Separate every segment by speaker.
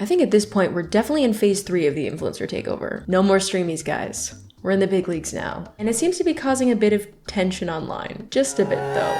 Speaker 1: I think at this point, we're definitely in phase 3 of the influencer takeover. No more streamies, guys. We're in the big leagues now. And it seems to be causing a bit of tension online. Just a bit, though.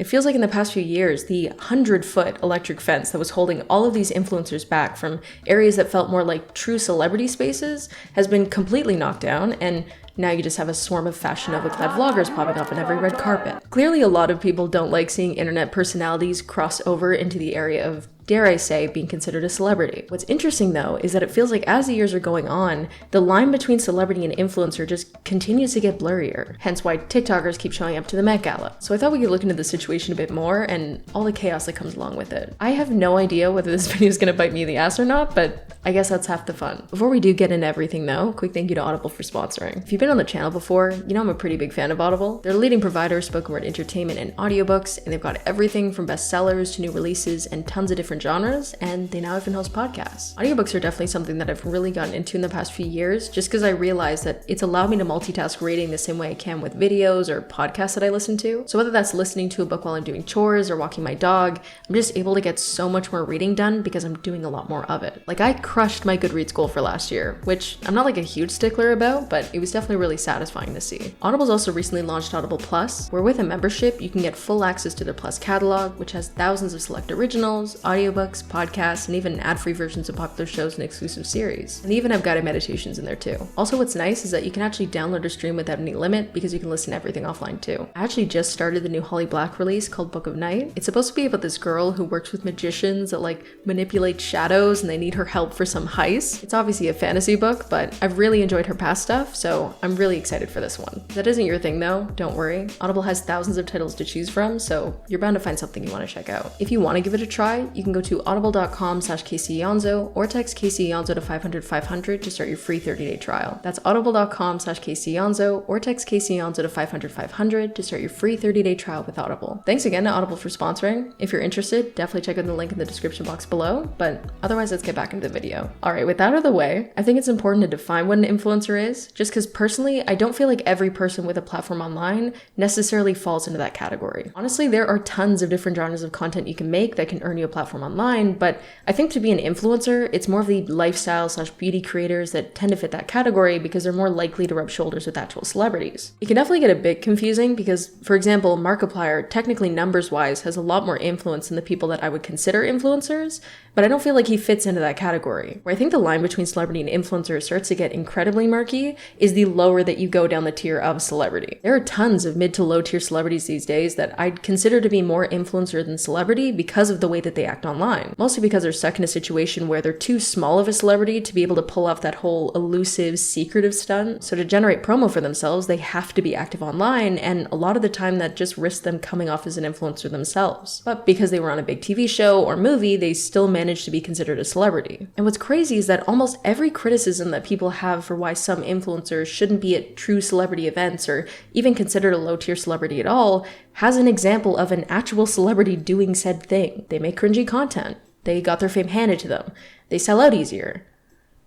Speaker 1: It feels like in the past few years, the 100-foot electric fence that was holding all of these influencers back from areas that felt more like true celebrity spaces has been completely knocked down, and now you just have a swarm of Fashion Nova-clad vloggers popping up on every red carpet. Clearly, a lot of people don't like seeing internet personalities cross over into the area of, dare I say, being considered a celebrity. What's interesting though is that it feels like as the years are going on, the line between celebrity and influencer just continues to get blurrier, hence why TikTokers keep showing up to the Met Gala. So I thought we could look into the situation a bit more and all the chaos that comes along with it. I have no idea whether this video is gonna bite me in the ass or not, but I guess that's half the fun. Before we do get into everything though, quick thank you to Audible for sponsoring. If you've been on the channel before, you know I'm a pretty big fan of Audible. They're the leading provider of spoken word entertainment and audiobooks, and they've got everything from bestsellers to new releases and tons of different genres, and they now even host podcasts. Audiobooks are definitely something that I've really gotten into in the past few years, just because I realized that it's allowed me to multitask reading the same way I can with videos or podcasts that I listen to. So whether that's listening to a book while I'm doing chores or walking my dog, I'm just able to get so much more reading done because I'm doing a lot more of it. Like, I crushed my Goodreads goal for last year, which I'm not like a huge stickler about, but it was definitely really satisfying to see. Audible's also recently launched Audible Plus, where with a membership, you can get full access to their Plus catalog, which has thousands of select originals, audiobooks, podcasts, and even ad-free versions of popular shows and exclusive series. And they even have guided meditations in there too. Also, what's nice is that you can actually download or stream without any limit because you can listen to everything offline too. I actually just started the new Holly Black release called Book of Night. It's supposed to be about this girl who works with magicians that like manipulate shadows and they need her help for some heist. It's obviously a fantasy book, but I've really enjoyed her past stuff, so I'm really excited for this one. If that isn't your thing though, don't worry. Audible has thousands of titles to choose from, so you're bound to find something you want to check out. If you want to give it a try, you can go to audible.com/caseyaonso or text caseyaonso to 500 to start your free 30-day trial. That's audible.com/caseyaonso or text caseyaonso to 500 to start your free 30-day trial with Audible. Thanks again to Audible for sponsoring. If you're interested, definitely check out the link in the description box below, but otherwise let's get back into the video. Alright, with that out of the way, I think it's important to define what an influencer is, just because personally, I don't feel like every person with a platform online necessarily falls into that category. Honestly, there are tons of different genres of content you can make that can earn you a platform online, but I think to be an influencer, it's more of the lifestyle/beauty creators that tend to fit that category because they're more likely to rub shoulders with actual celebrities. It can definitely get a bit confusing because, for example, Markiplier, technically numbers-wise, has a lot more influence than the people that I would consider influencers, but I don't feel like he fits into that category. Where I think the line between celebrity and influencer starts to get incredibly murky is the lower that you go down the tier of celebrity. There are tons of mid to low tier celebrities these days that I'd consider to be more influencer than celebrity because of the way that they act online. Mostly because they're stuck in a situation where they're too small of a celebrity to be able to pull off that whole elusive, secretive stunt. So to generate promo for themselves, they have to be active online, and a lot of the time that just risks them coming off as an influencer themselves. But because they were on a big TV show or movie, they still managed to be considered a celebrity. And what's crazy is that almost every criticism that people have for why some influencers shouldn't be at true celebrity events or even considered a low-tier celebrity at all has an example of an actual celebrity doing said thing. They make cringy content. They got their fame handed to them. They sell out easier.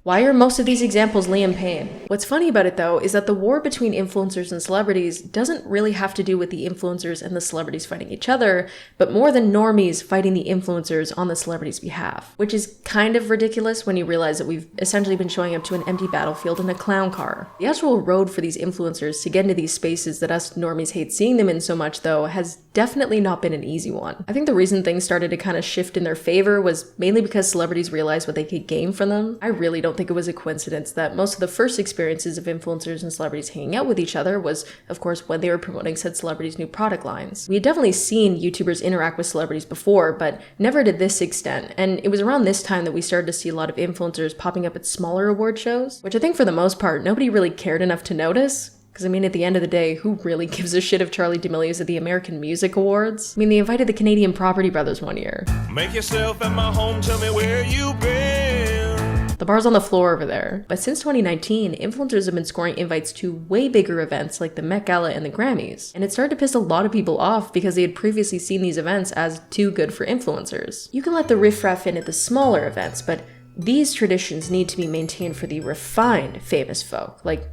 Speaker 1: Why are most of these examples Liam Payne? What's funny about it though is that the war between influencers and celebrities doesn't really have to do with the influencers and the celebrities fighting each other, but more than normies fighting the influencers on the celebrities' behalf. Which is kind of ridiculous when you realize that we've essentially been showing up to an empty battlefield in a clown car. The actual road for these influencers to get into these spaces that us normies hate seeing them in so much though has definitely not been an easy one. I think the reason things started to kind of shift in their favor was mainly because celebrities realized what they could gain from them. I really don't think it was a coincidence that most of the first experiences of influencers and celebrities hanging out with each other was, of course, when they were promoting said celebrities' new product lines. We had definitely seen YouTubers interact with celebrities before, but never to this extent, and it was around this time that we started to see a lot of influencers popping up at smaller award shows, which I think for the most part, nobody really cared enough to notice. Because I mean, at the end of the day, who really gives a shit if Charli D'Amelio's at the American Music Awards? I mean, they invited the Canadian Property Brothers one year. Make yourself at my home, tell me where you've been. The bar's on the floor over there. But since 2019, influencers have been scoring invites to way bigger events like the Met Gala and the Grammys. And it started to piss a lot of people off because they had previously seen these events as too good for influencers. You can let the riffraff in at the smaller events, but these traditions need to be maintained for the refined famous folk, like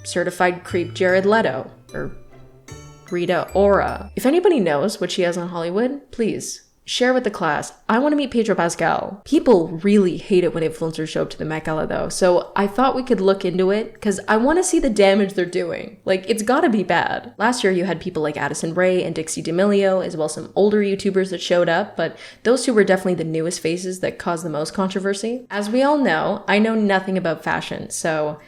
Speaker 1: certified creep Jared Leto, or Rita Ora. If anybody knows what she has on Hollywood, please Share with the class. I want to meet Pedro Pascal. People really hate it when influencers show up to the Met Gala though, so I thought we could look into it because I want to see the damage they're doing. Like, it's gotta be bad. Last year you had people like Addison Rae and Dixie D'Amelio, as well as some older YouTubers that showed up, but those two were definitely the newest faces that caused the most controversy. As we all know, I know nothing about fashion, so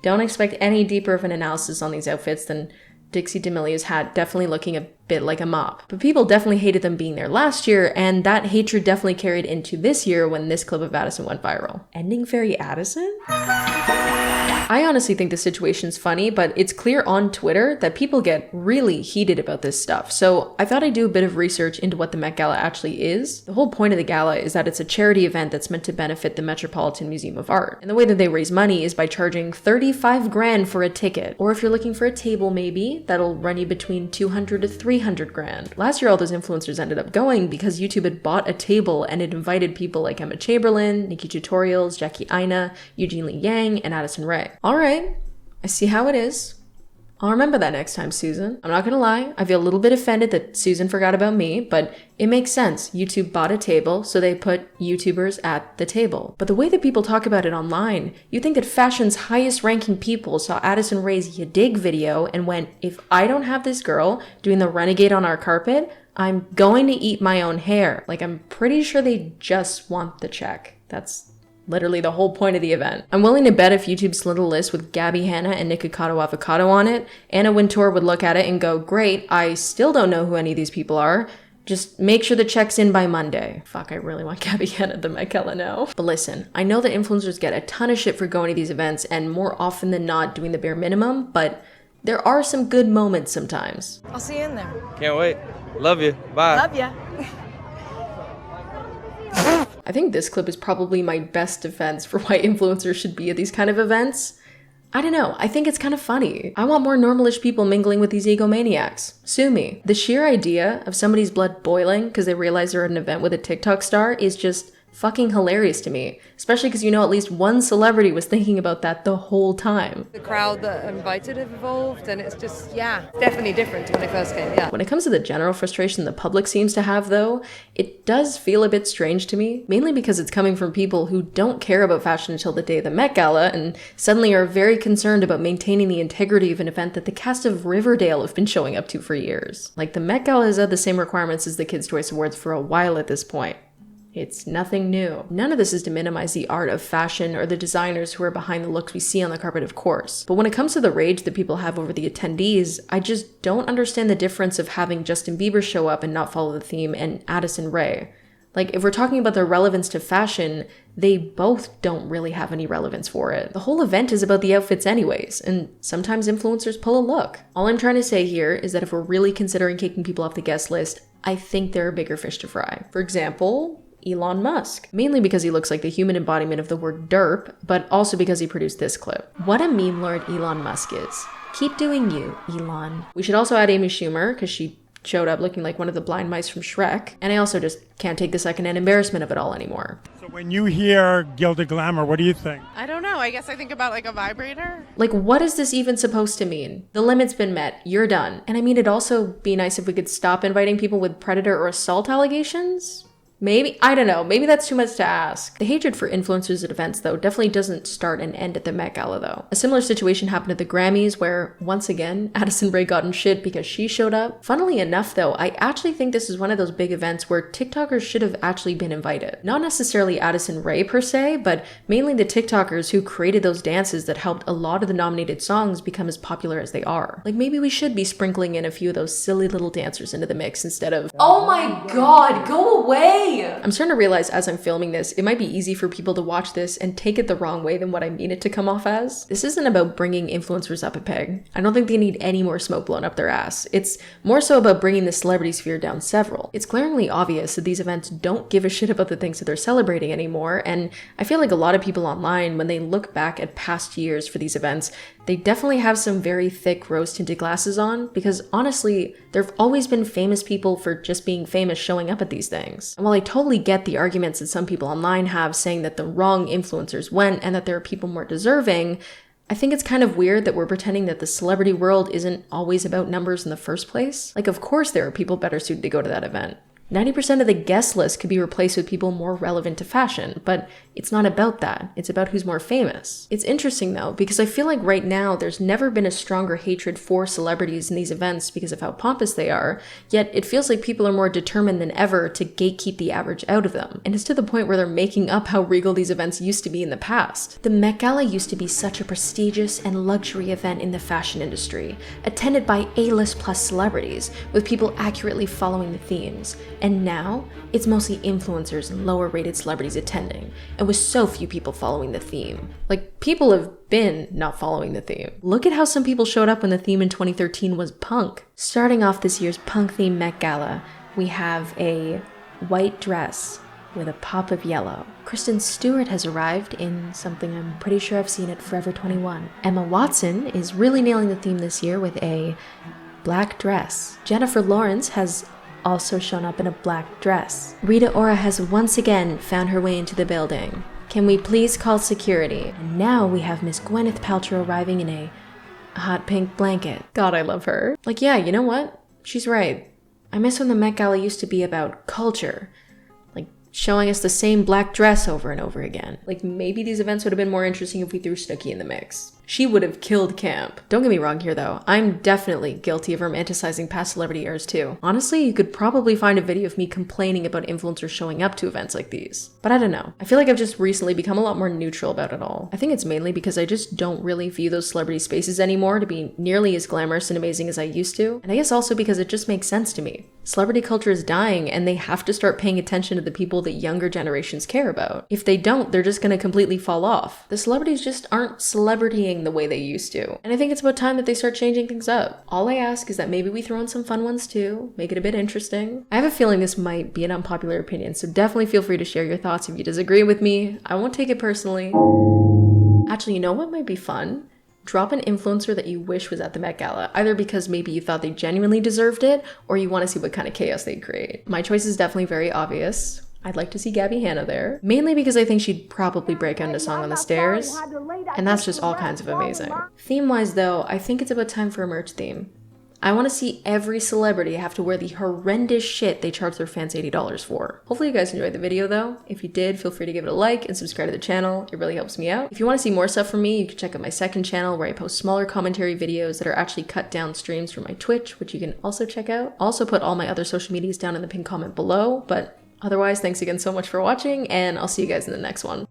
Speaker 1: don't expect any deeper of an analysis on these outfits than Dixie D'Amelio's hat definitely looking a bit like a mop. But people definitely hated them being there last year, and that hatred definitely carried into this year when this clip of Addison went viral. Ending Fairy Addison? I honestly think the situation's funny, but it's clear on Twitter that people get really heated about this stuff. So I thought I'd do a bit of research into what the Met Gala actually is. The whole point of the gala is that it's a charity event that's meant to benefit the Metropolitan Museum of Art. And the way that they raise money is by charging 35 grand for a ticket. Or if you're looking for a table maybe, that'll run you between 200 to 300 grand. Last year all those influencers ended up going because YouTube had bought a table and it invited people like Emma Chamberlain, Nikki Tutorials, Jackie Aina, Eugene Lee Yang, and Addison Rae. Alright, I see how it is. I'll remember that next time, Susan. I'm not gonna lie, I feel a little bit offended that Susan forgot about me, but it makes sense. YouTube bought a table, so they put YouTubers at the table. But the way that people talk about it online, you think that fashion's highest ranking people saw Addison Rae's Ya Dig video and went, if I don't have this girl doing the renegade on our carpet, I'm going to eat my own hair. Like, I'm pretty sure they just want the check. That's literally the whole point of the event. I'm willing to bet if YouTube slid a list with Gabby Hanna and Nikocado Avocado on it, Anna Wintour would look at it and go, great, I still don't know who any of these people are. Just make sure the check's in by Monday. Fuck, I really want Gabby Hanna at the Met Gala now. But listen, I know that influencers get a ton of shit for going to these events and more often than not doing the bare minimum, but there are some good moments sometimes.
Speaker 2: I'll see you in there.
Speaker 3: Can't wait. Love you. Bye.
Speaker 2: Love ya.
Speaker 1: I think this clip is probably my best defense for why influencers should be at these kind of events. I don't know, I think it's kind of funny. I want more normalish people mingling with these egomaniacs. Sue me. The sheer idea of somebody's blood boiling because they realize they're at an event with a TikTok star is just fucking hilarious to me, especially because you know at least one celebrity was thinking about that the whole time.
Speaker 2: The crowd that invited have evolved, and it's just, yeah, definitely different to when I first came, yeah.
Speaker 1: When it comes to the general frustration the public seems to have though, it does feel a bit strange to me, mainly because it's coming from people who don't care about fashion until the day of the Met Gala and suddenly are very concerned about maintaining the integrity of an event that the cast of Riverdale have been showing up to for years. Like, the Met Gala has had the same requirements as the Kids' Choice Awards for a while at this point. It's nothing new. None of this is to minimize the art of fashion or the designers who are behind the looks we see on the carpet, of course. But when it comes to the rage that people have over the attendees, I just don't understand the difference of having Justin Bieber show up and not follow the theme and Addison Rae. Like, if we're talking about their relevance to fashion, they both don't really have any relevance for it. The whole event is about the outfits anyways, and sometimes influencers pull a look. All I'm trying to say here is that if we're really considering kicking people off the guest list, I think there are bigger fish to fry. For example, Elon Musk, mainly because he looks like the human embodiment of the word derp, but also because he produced this clip. What a meme lord Elon Musk is. Keep doing you, Elon. We should also add Amy Schumer, because she showed up looking like one of the blind mice from Shrek, and I also just can't take the second-hand embarrassment of it all anymore.
Speaker 4: So when you hear Gilded Glamour, what do you think?
Speaker 5: I don't know. I guess I think about like a vibrator.
Speaker 1: Like, what is this even supposed to mean? The limit's been met. You're done. And I mean, it'd also be nice if we could stop inviting people with predator or assault allegations. Maybe, I don't know, maybe that's too much to ask. The hatred for influencers at events, though, definitely doesn't start and end at the Met Gala, though. A similar situation happened at the Grammys, where, once again, Addison Rae got in shit because she showed up. Funnily enough, though, I actually think this is one of those big events where TikTokers should have actually been invited. Not necessarily Addison Rae per se, but mainly the TikTokers who created those dances that helped a lot of the nominated songs become as popular as they are. Like, maybe we should be sprinkling in a few of those silly little dancers into the mix instead of, oh my god, go away! I'm starting to realize as I'm filming this, it might be easy for people to watch this and take it the wrong way than what I mean it to come off as. This isn't about bringing influencers up a peg. I don't think they need any more smoke blown up their ass. It's more so about bringing the celebrity sphere down several. It's glaringly obvious that these events don't give a shit about the things that they're celebrating anymore, and I feel like a lot of people online, when they look back at past years for these events, they definitely have some very thick rose-tinted glasses on, because honestly, there have always been famous people for just being famous showing up at these things. And while I totally get the arguments that some people online have saying that the wrong influencers went and that there are people more deserving, I think it's kind of weird that we're pretending that the celebrity world isn't always about numbers in the first place. Like, of course there are people better suited to go to that event. 90% of the guest list could be replaced with people more relevant to fashion, but it's not about that. It's about who's more famous. It's interesting though, because I feel like right now there's never been a stronger hatred for celebrities in these events because of how pompous they are, yet it feels like people are more determined than ever to gatekeep the average out of them. And it's to the point where they're making up how regal these events used to be in the past. The Met Gala used to be such a prestigious and luxury event in the fashion industry, attended by A-list plus celebrities, with people accurately following the themes. And now, it's mostly influencers and lower rated celebrities attending, and with so few people following the theme. Like, people have been not following the theme. Look at how some people showed up when the theme in 2013 was punk. Starting off this year's punk-themed Met Gala, we have a white dress with a pop of yellow. Kristen Stewart has arrived in something I'm pretty sure I've seen at Forever 21. Emma Watson is really nailing the theme this year with a black dress. Jennifer Lawrence has also shown up in a black dress. Rita Ora has once again found her way into the building. Can we please call security? And now we have Miss Gwyneth Paltrow arriving in a hot pink blanket. God, I love her. Like, yeah, you know what? She's right. I miss when the Met Gala used to be about culture. Like, showing us the same black dress over and over again. Like, maybe these events would have been more interesting if we threw Snooki in the mix. She would have killed camp. Don't get me wrong here though, I'm definitely guilty of romanticizing past celebrity eras too. Honestly, you could probably find a video of me complaining about influencers showing up to events like these. But I don't know. I feel like I've just recently become a lot more neutral about it all. I think it's mainly because I just don't really view those celebrity spaces anymore to be nearly as glamorous and amazing as I used to. And I guess also because it just makes sense to me. Celebrity culture is dying and they have to start paying attention to the people that younger generations care about. If they don't, they're just gonna completely fall off. The celebrities just aren't celebritying the way they used to. And I think it's about time that they start changing things up. All I ask is that maybe we throw in some fun ones too, make it a bit interesting. I have a feeling this might be an unpopular opinion, so definitely feel free to share your thoughts if you disagree with me. I won't take it personally. Actually, you know what might be fun? Drop an influencer that you wish was at the Met Gala, either because maybe you thought they genuinely deserved it, or you want to see what kind of chaos they'd create. My choice is definitely very obvious. I'd like to see Gabby Hanna there, mainly because I think she'd probably break out into song on the stairs, and that's just all kinds of amazing. Theme-wise though, I think it's about time for a merch theme. I want to see every celebrity have to wear the horrendous shit they charge their fans $80 for. Hopefully you guys enjoyed the video though. If you did, feel free to give it a like and subscribe to the channel. It really helps me out. If you want to see more stuff from me, you can check out my second channel where I post smaller commentary videos that are actually cut down streams from my Twitch, which you can also check out. I'll also put all my other social medias down in the pinned comment below, but otherwise, thanks again so much for watching, and I'll see you guys in the next one.